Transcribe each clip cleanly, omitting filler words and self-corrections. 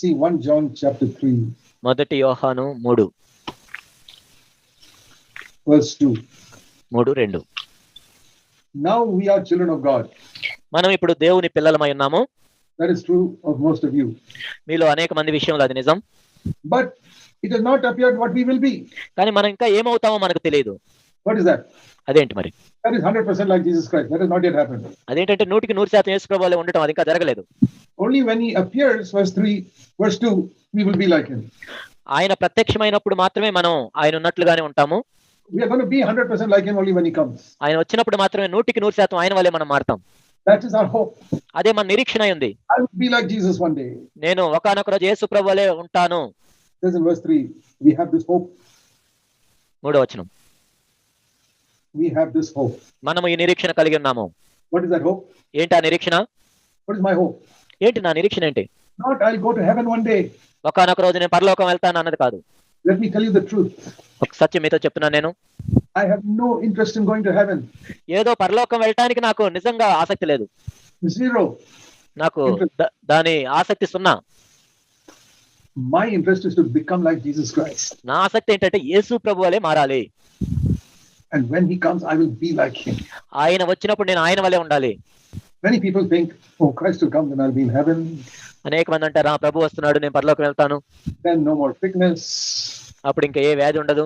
See 1 John chapter 3, మొదటి యోహాను 3 verse 2. 3:2. Now we are children of God. మనం ఇప్పుడు దేవుని పిల్లలమై ఉన్నాము. That is true of most of you. మీలో అనేక మంది విషయంలో అది నిజం. But it has not appeared what we will be. కానీ మనం ఇంకా ఏమవుతామో మనకు తెలియదు. What is that? అదేంటి మరి? That is 100% like Jesus Christ. That has not yet happened. అదేంటంటే 100% యేసు ప్రభువులే ఉండటం, అది ఇంకా జరగలేదు. Only when he appears, verse 3, verse 2, we will be like him. ఆయన ప్రత్యక్షమైనప్పుడు మాత్రమే మనం ఆయన ఉన్నట్లుగానే ఉంటాము. We are going to be 100% like him only when he comes. ఆయన వచ్చినప్పుడు మాత్రమే 100% ఆయన వల్లే మనం మారుతాం. That is our hope. అదే మన నిరీక్షణ ఉంది. I will be like Jesus one day. నేను ఒకానొక రోజు యేసు ప్రభువులే ఉంటాను. Says in verse 3, we have this hope. 3వ వచనం. We have this hope. మనము ఈ నిరీక్షణ కలిగి ఉన్నాము. What is that hope? ఏంటి ఆ నిరీక్షణ? What is my hope? ఏంటి నా నిరీక్షణ ఏంటి? Not I'll go to heaven one day. ఒకానొక రోజు నేను పరలోకం వెళ్తాను అన్నది కాదు. Let me tell you the truth. ఒక సత్యం మీతో చెప్తున్నాను నేను. I have no interest in going to heaven. ఏదో పరలోకం వెళ్ళటానికి నాకు నిజంగా ఆసక్తి లేదు. Zero. నాకు దాని ఆసక్తి 0. My interest is to become like Jesus Christ. నా ఆసక్తి ఏంటంటే యేసు ప్రభువులే మారాలి. And when he comes, I will be like him. ఆయన వచ్చినప్పుడు నేను ఆయన వలే ఉండాలి. Many people think, oh, Christ will come, then I'll be in heaven. అనేక మంది అంటారు, ప్రభు వస్తున్నాడు, నేను పరలోకం వెళ్తాను. Then no more sickness. అప్పుడు ఇంకా ఏ వ్యాధి ఉండదు.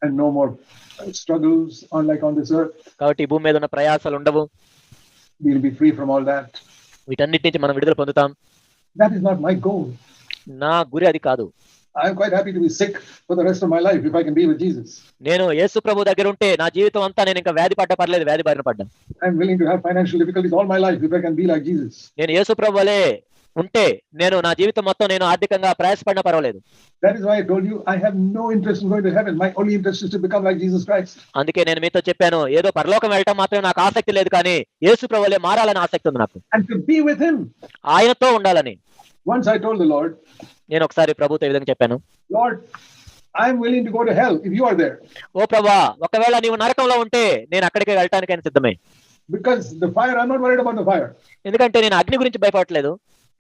And no more struggles unlike on this earth. కాబట్టి ఈ భూమి మీద ఉన్న ప్రయాసాలు ఉండవు. We'll be free from all that. వీటన్నిటి నుంచి మనం విడుదల పొందుతాం. That is not my goal. నా గురి అది కాదు. I am quite happy to be sick for the rest of my life if I can be with Jesus. నేను యేసు ప్రభు దగ్గర ఉంటే నా జీవితం అంతా నేను ఇంకా వ్యాధి పడ్డా పర్లేదు, వ్యాధి బారిన పడ్డా. I am willing to have financial difficulties all my life if I can be like Jesus. నేను యేసు ప్రభు వలే ఉంటే నేను నా జీవితం మొత్తం నేను ఆర్థికంగా ప్రయాసపడినా పర్వాలేదు. That is why I told you I have no interest in going to heaven. My only interest is to become like Jesus Christ. అందుకే నేను మీతో చెప్పాను, ఏదో పరలోకం వెళ్ళటం మాత్రమే నాకు ఆసక్తి లేదు, కానీ యేసు ప్రభు వలే మారాలని ఆసక్తి ఉంది నాకు. And to be with him. ఆయనతో ఉండాలని. Once I told the Lord, నేను ఒకసారి ప్రభుతో ఈ విధంగా చెప్పాను, Lord, I am willing to go to hell if you are there. ఓ ప్రభువా, ఒకవేళ నీవు నరకంలో ఉంటే నేను అక్కడికే వెళ్ళటానికైనా సిద్ధమే. Because the fire, I'm not worried about the fire. ఎందుకంటే నేను అగ్ని గురించి భయపడట్లేదు.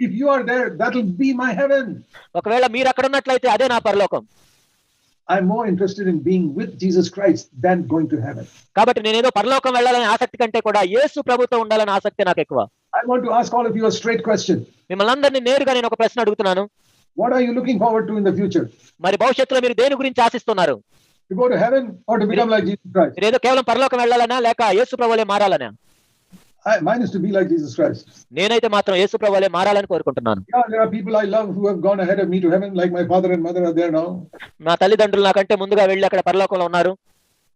If you are there, that will be my heaven. ఒకవేళ మీరు అక్కడ ఉన్నట్లయితే అదే నా పరలోకం. I'm more interested in being with Jesus Christ than going to heaven. కాబట్టి నేను ఏదో పరలోకం వెళ్ళాలని ఆసక్తి కంటే కూడా యేసు ప్రభుతో ఉండాలని ఆసక్తి నాకు ఎక్కువ. I want to ask all of you a straight question. మిమ్మల్ని అందరినీ నేరుగా నేను ఒక ప్రశ్న అడుగుతున్నాను. What are you looking forward to in the future? మరి భవిష్యత్తులో మీరు దేని గురించి ఆశిస్తున్నారు? To go to heaven or to become like Jesus Christ? మీరు ఏదో కేవలం పరలోకం వెళ్ళాలనా లేక యేసు ప్రభువలే మారాలనా? Mine is to be like Jesus Christ. నేనైతే మాత్రం యేసు ప్రభువలే మారాలని కోరుకుంటున్నాను. Yeah, there are people I love who have gone ahead of me to heaven, like my father and mother are there now. నా తల్లిదండ్రులు నాకంటే ముందుగా వెళ్ళి అక్కడ పరలోకంలో ఉన్నారు.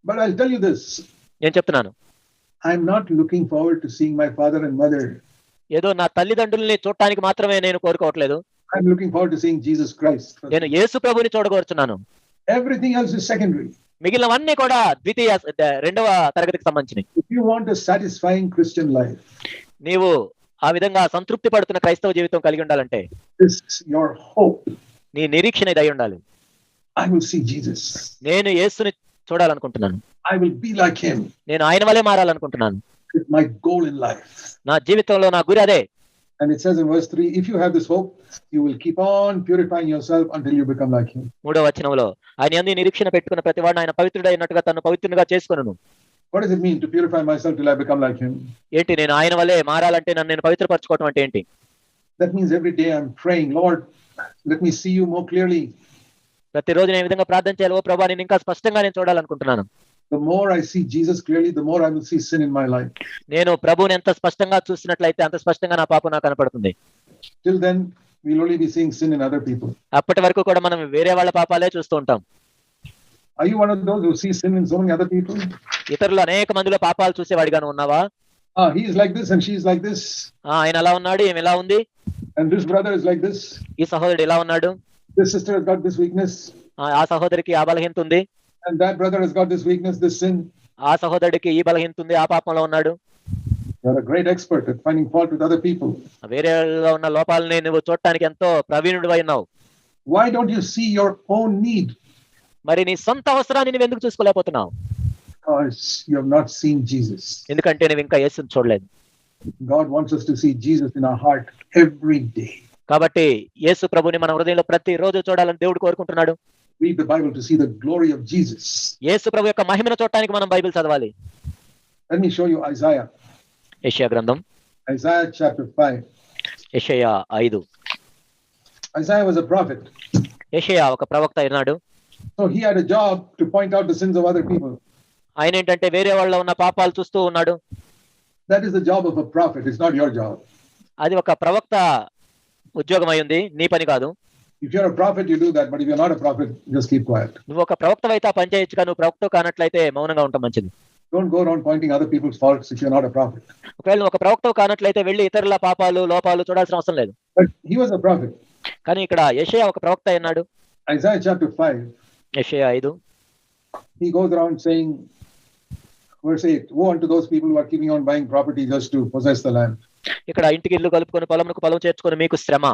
But I'll tell you this. నేను చెప్తున్నాను, I'm not looking forward to seeing my father and mother. ఏదో నా తల్లిదండ్రుల్ని చూడటానికి మాత్రమే నేను కోరుకోవట్లేదు. I'm looking forward to seeing Jesus Christ. నేను యేసు ప్రభుని చూడగోరుచున్నాను. Everything else is secondary. మిగిలినవన్నీ కూడా రెండవ తరగతికి సంబంధించినవి. If you want a satisfying Christian life, నీవు ఆ విధంగా సంతృప్తి పడుతున్న క్రైస్తవ జీవితం కలిగి ఉండాలంటే this is your hope. నీ నిరీక్షణ ఇది అయి ఉండాలి. I will see Jesus. నేను యేసుని చూడాలనుకుంటున్నాను. I will be like him. నేను ఆయన వలే మారాలనుకుంటున్నాను. It's my goal in life. నా జీవితంలో నా గురి అదే. And it says in verse 3, if you have this hope, you will keep on purifying yourself until you become like him. 3వ వచనంలో ఆయన యందు నిరీక్షణ పెట్టుకున్న ప్రతివాడు ఆయన పవిత్రుడైనట్టుగా తను పవిత్రునిగా చేసుకొనును. What does it mean to purify myself till I become like him? ఏంటి నేను ఆయన వలే మారాలంటే నన్ను నేను పవిత్రపరచుకోవటం అంటే ఏంటి? That means every day I'm praying, Lord, let me see you more clearly. ప్రతిరోజు నేను ఈ విధంగా ప్రార్థన చేయాలి, ఓ ప్రభువా నేను ఇంకా స్పష్టంగా నేను చూడాలనుకుంటున్నాను. The more I see Jesus clearly, the more I will see sin in my life. నేను ప్రభువుని ఎంత స్పష్టంగా చూసినట్లయితే అంత స్పష్టంగా నా పాపం నాకు కనపడుతుంది. Till then, we'll only be seeing sin in other people. అప్పటి వరకు కూడా మనం వేరే వాళ్ళ పాపాలే చూస్తూ ఉంటాం. Are you one of those who see sin in so many other people? ఇతరులు అనేక మందిలో పాపాలు చూసేవాడిగాను ఉన్నావా? He is like this and she is like this. ఆయన ఎలా ఉన్నాడు, ఏమి ఎలా ఉంది, and this brother is like this. ఈ సహోదరుడు ఎలా ఉన్నాడు, this sister has got this weakness. ఆ సహోదరికి ఆ బలహీనత ఉంది, and that brother has got this weakness, this sin. ఆ సహోదరుడికి ఈ బలహీనత ఉంది, ఆ పాపంలో ఉన్నాడు. You are a great expert at finding fault with other people. వేరేలో ఉన్న లోపాలని నువ్వు చూడటానికి ఎంతో ప్రవీణుడివై ఉన్నావు. Why don't you see your own need? మరి నీ సొంత అవసరాన్ని నువ్వు ఎందుకు చూసుకోలేకపోతున్నావు? Because you have not seen Jesus. ఎందుకంటే నువ్వు ఇంకా యేసుని చూడలేదు. God wants us to see Jesus in our heart every day. కాబట్టి యేసు ప్రభుని మన హృదయంలో ప్రతి రోజు చూడాలని దేవుడు కోరుకుంటున్నాడు. Read the Bible to see the glory of Jesus. యేసు ప్రభు యొక్క మహిమను చూడటానికి మనం బైబిల్ చదవాలి. Let me show you Isaiah. యెషయా గ్రంథం Isaiah chapter 5. యెషయా 5. Isaiah was a prophet. యెషయా ఒక ప్రవక్త అయినాడు. So he had a job to point out the sins of other people. ఆయన ఏంటంటే వేరే వాళ్ళ ఉన్న పాపాలు చూస్తూ ఉన్నాడు. That is the job of a prophet. It's not your job. అది ఒక ప్రవక్త ఉద్యోగం అయ్యింది, నీ పని కాదు. If you're a prophet, you do that. But if you're not a prophet, just keep quiet. నువ్వు ఒక ప్రవక్తవైతే ఆ పని చేయొచ్చుగా, నువ్వు ప్రవక్త కానట్లయితే మౌనంగా ఉండటం మంచిది. Don't go around pointing other people's faults if you're not a prophet. ఒకవేళ నువ్వు ఒక ప్రవక్త కానట్లయితే వెళ్ళి ఇతరుల పాపాలు లోపాలు చూడాల్సిన అవసరం లేదు. But he was a prophet. కానీ ఇక్కడ యెషయా ఒక ప్రవక్త అయినాడు. Isaiah chapter 5. యెషయా 5. He goes around saying, verse 8, woe unto those people who are keeping on buying property just to possess the land. ఇక్కడ ఇంటికి ఇల్లు కలుపుకొని పొలమునకు పొలం చేర్చుకొని మీకు శ్రమ.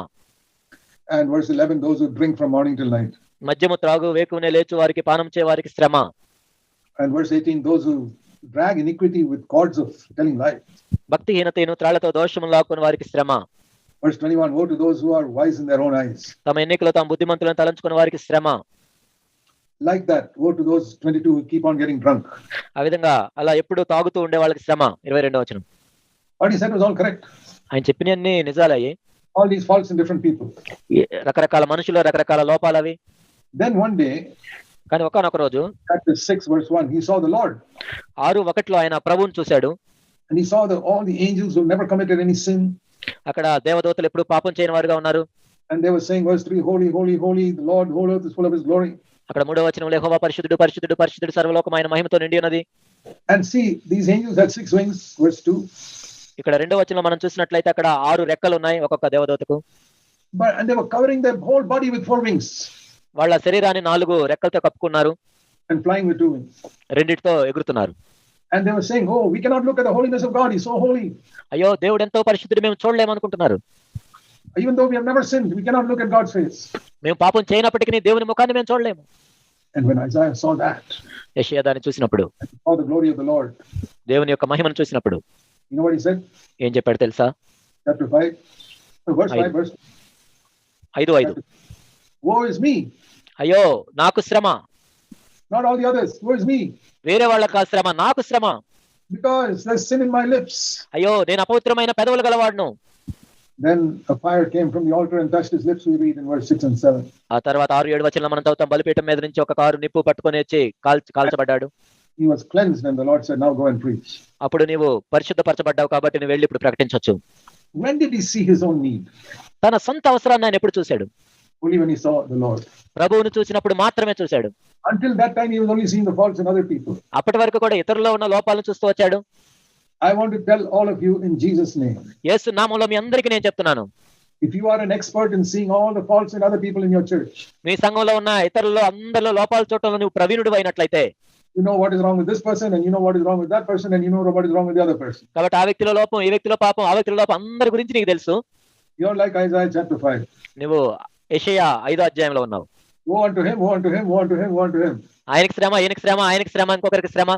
And verse 11, those who drink from morning till night. మద్యము త్రాగు వేకునే లేచు వారికి పానం చే వారికి శ్రమ. And verse 18, those who drag iniquity with cords of telling lies. భక్తిహీనతను త్రాళ్లతో దోషములు లాక్కుని వారికి శ్రమ. Verse 21, woe to those who are wise in their own eyes. తమ ఎన్నికలో తాము బుద్ధిమంతులను తలంచుకుని వారికి శ్రమ. Like that, woe to those 22 who keep on getting drunk. ఆ విధంగా అలా ఎప్పుడు తాగుతూ ఉండే వాళ్ళకి శ్రమ. 22వ వచనం. What he said was all correct. ఆయన చెప్పినన్ని నిజాలయ్యి. All these faults in different people. రకరకాల మనుషులు రకరకాల లోపాలు అవి. Then one day, కానీ ఒకానొక రోజు chapter 6 verse 1, he saw the Lord. 6:1 ఆయన ప్రభువుని చూశాడు. And he saw all the angels who never committed any sin. అక్కడ దేవదూతలు ఎప్పుడు పాపం చేయని వారుగా ఉన్నారు. And they were saying verse 3, holy, holy, holy, the Lord, whole earth is full of his glory. అక్కడ 3వ వచనంలో యెహోవా పరిశుద్ధుడు పరిశుద్ధుడు పరిశుద్ధుడు సర్వలోకమైన మహిమతో నిండి ఉన్నది. And see, these angels had 6 wings, verse 2. ఇక్కడ 2వ వచనంలో మనం చూసినట్లయితే అక్కడ 6 రెక్కలు ఉన్నాయి ఒక్కొక్క దేవదూతకు. And they were covering their whole body with 4 wings. వాళ్ళ శరీరాన్ని 4 రెక్కలతో కప్పుకున్నారు. And flying with 2 wings. రెండిటితో ఎగురుతున్నారు. And they were saying, oh, we cannot look at the holiness of God. He's so holy. అయ్యో దేవుడు ఎంతో పరిశుద్ధుడు, మేము చూడలేము అనుకుంటున్నారు. Even though we have never sinned, we cannot look at God's face. మేము పాపం చేయనప్పటికీ దేవుని ముఖాన్ని మేము చూడలేము. And when Isaiah saw that, యెషయా దాన్ని చూసినప్పుడు, saw the glory of the Lord, దేవుని యొక్క మహిమను చూసినప్పుడు, you know what he said? ఏం చెప్పాడు తెలుసా? Chapter 5, verse 5, verse 5:5. woe is me. అయ్యో నాకు శ్రమ. Not all the others. Woe is me. వేరే వాళ్ళకి కాదు శ్రమ, నాకు శ్రమ. Because there's sin in my lips. అయ్యో నేను అపవిత్రమైన పెదవులు గలవాడును. Then a fire came from the altar and touched his lips, we read in verse 6 and 7. ఆ తర్వాత 6-7 వచనాల్లో మనం చదువుతాం, బలిపీఠం మీద నుంచి ఒక కారు నిప్పు పట్టుకొని వచ్చి కాల్చబడ్డాడు. He was cleansed and the Lord said, now go and preach. అప్పుడు నీవు పరిశుద్ధపరచబడ్డావు కాబట్టి నువ్వు వెళ్ళి ఇప్పుడు ప్రకటించొచ్చు. When did he see his own need? తన సొంత అవసరాన్ని ఆయన ఎప్పుడు చూశాడు? Only when he saw the Lord. ప్రభువును చూసినప్పుడు మాత్రమే చూశాడు. Until that time he was only seeing the faults in other people. అప్పటి వరకు కూడా ఇతరుల్లో ఉన్న లోపాలను చూస్తూ వచ్చాడు. I want to tell all of you in Jesus' name. యేసు నామములో మీ అందరికీ నేను చెప్తున్నాను. If you are an expert in seeing all the faults in other people in your church, మీ సంఘంలో ఉన్న ఇతరుల్లో అందరిలో లోపాలు చూడటంలో నువ్వు ప్రవీణుడు అయినట్లయితే, you know what is wrong with this person and you know what is wrong with that person and you know what is wrong with the other person. కాబట్టి ఆ వ్యక్తిలో లోపం, ఈ వ్యక్తిలో పాపం, ఆ వ్యక్తిలో లోపం అందరి గురించి నీకు తెలుసు. You're like Isaiah chapter 5. నువ్వు యెషయా 5వ అధ్యాయంలో ఉన్నావు. Woe unto him, woe unto him, woe unto him, woe unto him. ఆయనకి శ్రమ, ఈయనకి శ్రమ, ఆయనకి శ్రమ, ఇంకొకరికి శ్రమ.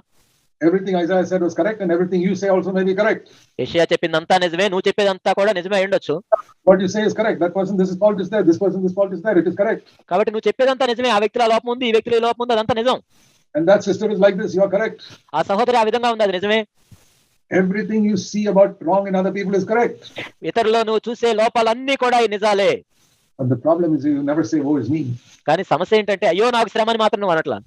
Everything Isaiah said was correct and everything you say also may be correct. యెషయా చెప్పిందంతా నిజమే, నువ్వు చెప్పేదంతా కూడా నిజమే అయి ఉండొచ్చు. What you say is correct. That person, this fault is there. This person, this fault is there. It is correct. కాబట్టి నువ్వు చెప్పేదంతా నిజమే, ఆ వ్యక్తిలో లోపం ఉంది, ఈ వ్యక్తిలో లోపం ఉంది, అదంతా నిజం. And that sister is like this. You are correct. ఆ సహోదరి ఆ విధంగా ఉంది, అది నిజమే. Everything you see about wrong in other people is correct. ఇతరుల్లో నువ్వు చూసే లోపాలన్నీ కూడా ఈ నిజాలే. But the problem is you never say, woe is me. కానీ సమస్య ఏంటంటే అయ్యో నాకు శ్రమ అని మాత్రం నువ్వు అనట్లా.